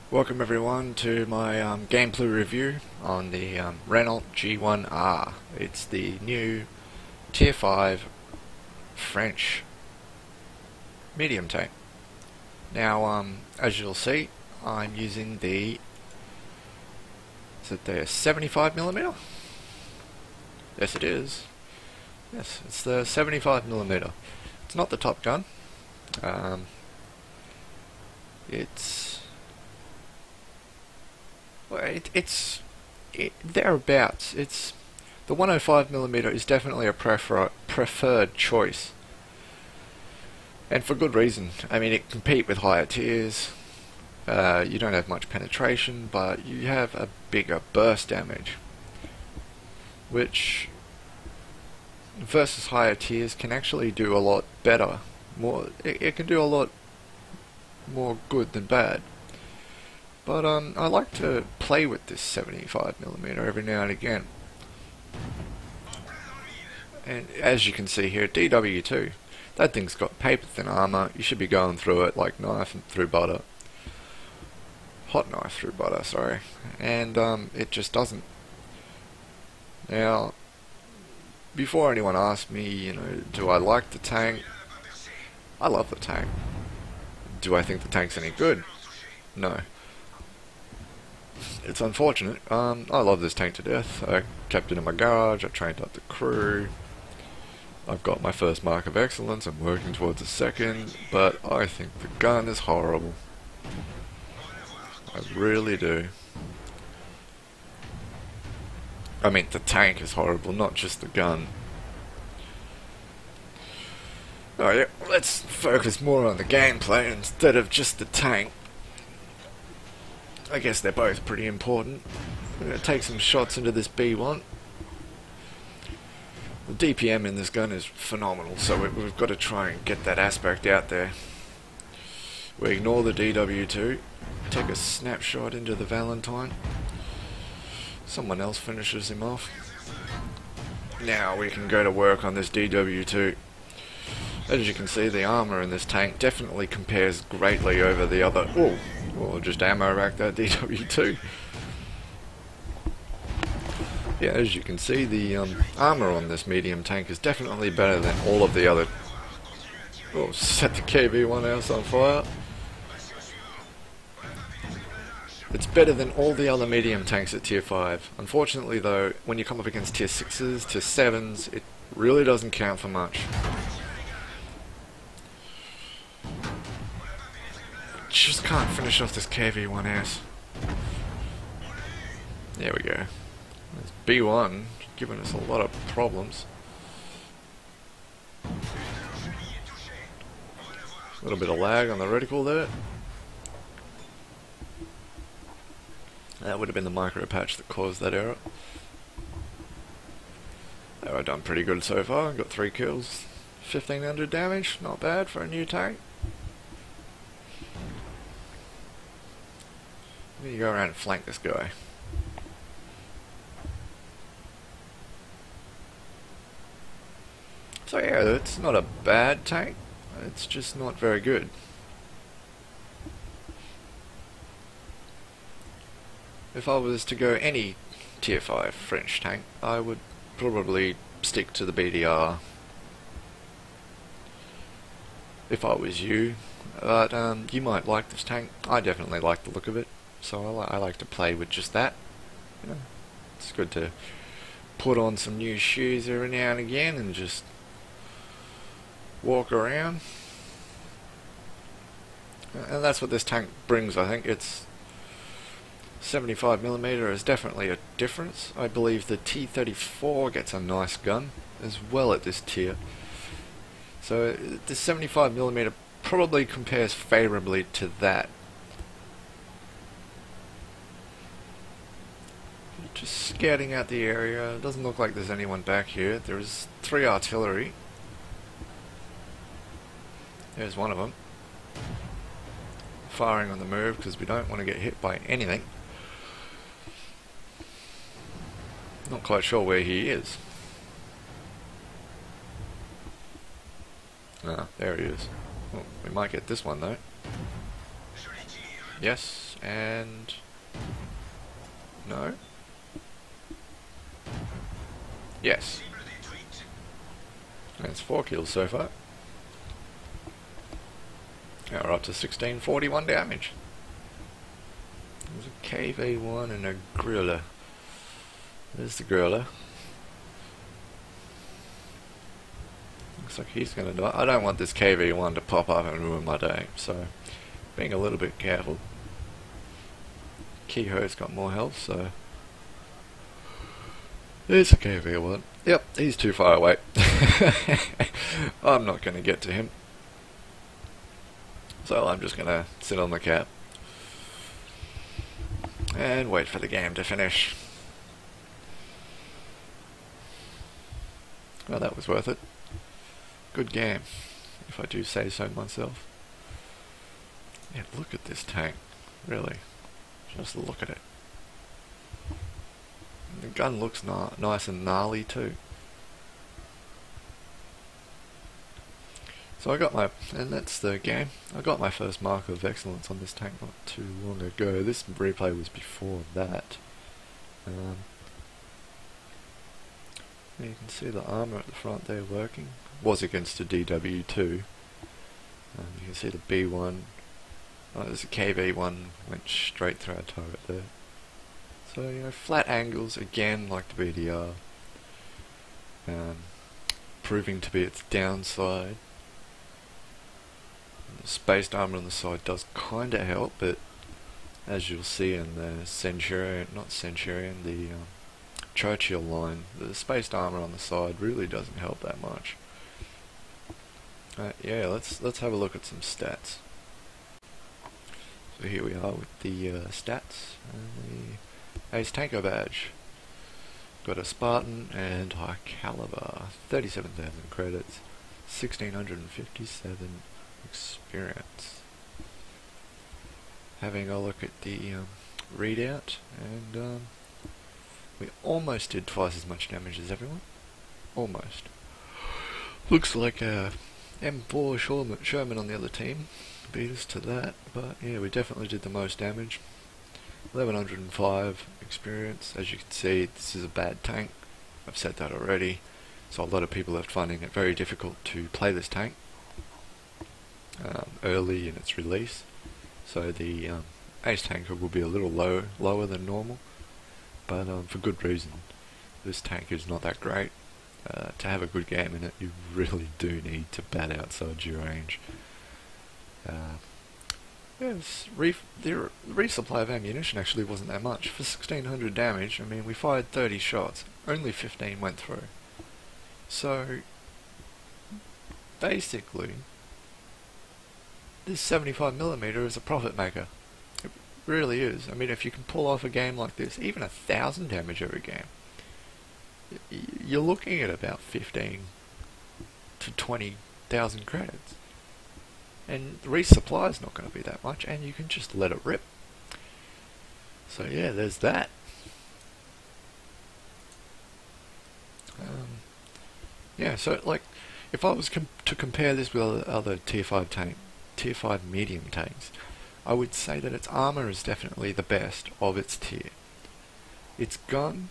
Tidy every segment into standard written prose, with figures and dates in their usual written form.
Welcome everyone to my gameplay review on the Renault G1R. It's the new Tier 5 French medium tank. Now, as you'll see, I'm using the 75mm? Yes, it is. Yes, it's the 75mm. It's not the Top Gun. It's thereabouts. It's the 105mm is definitely a preferred choice, and for good reason. I mean, it can compete with higher tiers. You don't have much penetration, but you have a bigger burst damage, which versus higher tiers can actually do a lot better. It can do a lot more good than bad. But I like to play with this 75mm every now and again. And as you can see here, DW2, that thing's got paper thin armor. You should be going through it like knife through butter. Hot knife through butter, sorry. And it just doesn't. Now, before anyone asks me, do I like the tank? I love the tank. Do I think the tank's any good? No. It's unfortunate. I love this tank to death. I kept it in my garage, I trained up the crew. I've got my first mark of excellence, I'm working towards a second, but I think the gun is horrible. I really do. I mean, the tank is horrible, not just the gun. Alright, let's focus more on the gameplay instead of just the tank. I guess they're both pretty important. I'm going to take some shots into this B1. The DPM in this gun is phenomenal, so we've got to try and get that aspect out there. We ignore the DW2, take a snapshot into the Valentine. Someone else finishes him off. Now we can go to work on this DW2. As you can see, the armor in this tank definitely compares greatly over the other... Or just ammo rack that DW2. Yeah, as you can see, the armor on this medium tank is definitely better than all of the other... Oh, set the KV1 house on fire. It's better than all the other medium tanks at Tier 5. Unfortunately though, when you come up against Tier 6s, Tier 7s, it really doesn't count for much. Just can't finish off this KV1S. There we go. This B1 giving us a lot of problems. A little bit of lag on the reticle there. That would have been the micro patch that caused that error. I've done pretty good so far. Got 3 kills, 1500 damage. Not bad for a new tank. I'm gonna go around and flank this guy. So yeah, it's not a bad tank, it's just not very good. If I was to go any Tier 5 French tank, I would probably stick to the BDR. If I was you, but you might like this tank. I definitely like the look of it. So I like to play with just that. It's good to put on some new shoes every now and again and just walk around. And that's what this tank brings, I think. It's 75mm is definitely a difference. I believe the T-34 gets a nice gun as well at this tier. So the 75mm probably compares favourably to that. Just scouting out the area. It doesn't look like there's anyone back here. There's 3 artillery. There's one of them. Firing on the move because we don't want to get hit by anything. Not quite sure where he is. Ah, there he is. Oh, we might get this one though. Yes, and no. Yes. That's 4 kills so far. Now we're up to 1641 damage. There's a KV1 and a griller. There's the griller. Looks like he's gonna die. I don't want this KV1 to pop up and ruin my day, so being a little bit careful. Kehoe's got more health, so there's a KV1. Yep, he's too far away. I'm not gonna get to him. So I'm just gonna sit on the cap and wait for the game to finish. Well, that was worth it. Good game, if I do say so myself. Yeah, look at this tank, really. Just look at it. The gun looks nice and gnarly too. So I got my, and that's the game. I got my first mark of excellence on this tank not too long ago. This replay was before that. You can see the armour at the front there working. Was against a DW2. You can see the B1. Oh, there's a KV1 went straight through our turret there. So, you know, flat angles again, like the BDR. Proving to be its downside. The spaced armour on the side does kinda help, but as you'll see in the Centurion, not Centurion, the Churchill line, the spaced armour on the side really doesn't help that much. Yeah, let's have a look at some stats. So here we are with the stats and the Ace Tanker badge. Got a Spartan and high caliber, 37,000 credits, 1657 experience. Having a look at the readout, and we almost did twice as much damage as everyone. Almost. Looks like a M4 Sherman on the other team beat us to that, but yeah, we definitely did the most damage. 1105 experience. As you can see, this is a bad tank. I've said that already. So a lot of people are finding it very difficult to play this tank early in its release. So the Ace Tanker will be a little lower than normal, but for good reason. This tank is not that great. To have a good game in it, you really do need to bat outside your range. Yes, the resupply of ammunition actually wasn't that much. For 1600 damage, I mean, we fired 30 shots, only 15 went through. So, basically, this 75mm is a profit maker. It really is. I mean, if you can pull off a game like this, even 1000 damage every game, you're looking at about 15 to 20,000 credits. And the resupply is not going to be that much, and you can just let it rip. So yeah, there's that. Yeah, so like, if I was to compare this with other Tier 5 medium tanks, I would say that its armour is definitely the best of its tier. Its gun,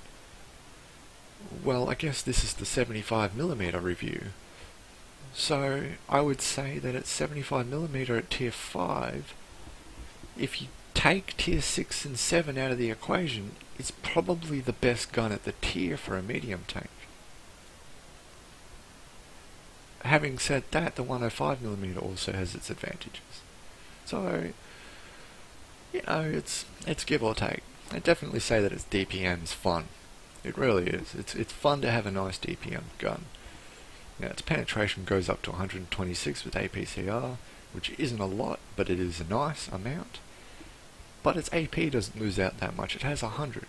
well, I guess this is the 75mm review. So I would say that at 75mm at Tier 5, if you take Tier 6 and 7 out of the equation, it's probably the best gun at the tier for a medium tank. Having said that, the 105mm also has its advantages. So, you know, it's give or take. I'd definitely say that its DPM is fun. It really is. It's fun to have a nice DPM gun. Now, its penetration goes up to 126 with APCR, which isn't a lot, but it is a nice amount. But its AP doesn't lose out that much. It has 100,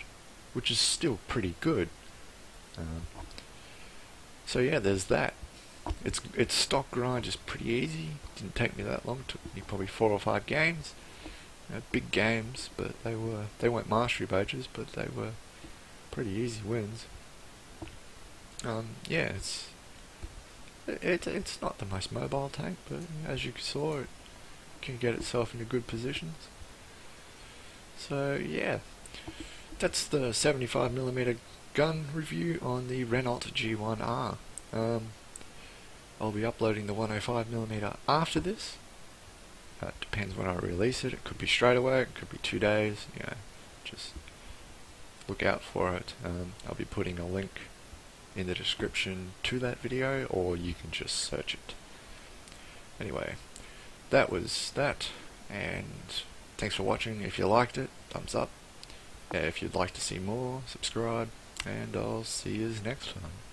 which is still pretty good. So yeah, there's that. Its stock grind is pretty easy. Didn't take me that long. Took me probably 4 or 5 games. Big games, but they weren't mastery badges, but they were pretty easy wins. Yeah, it's not the most mobile tank, but as you saw, it can get itself into good positions. So yeah, that's the 75mm gun review on the Renault G1R. I'll be uploading the 105mm after this. It depends when I release it. It could be straight away, it could be 2 days, you know, just look out for it. I'll be putting a link in the description to that video, or you can just search it. Anyway, that was that, and thanks for watching. If you liked it, thumbs up. If you'd like to see more, subscribe, and I'll see you next time.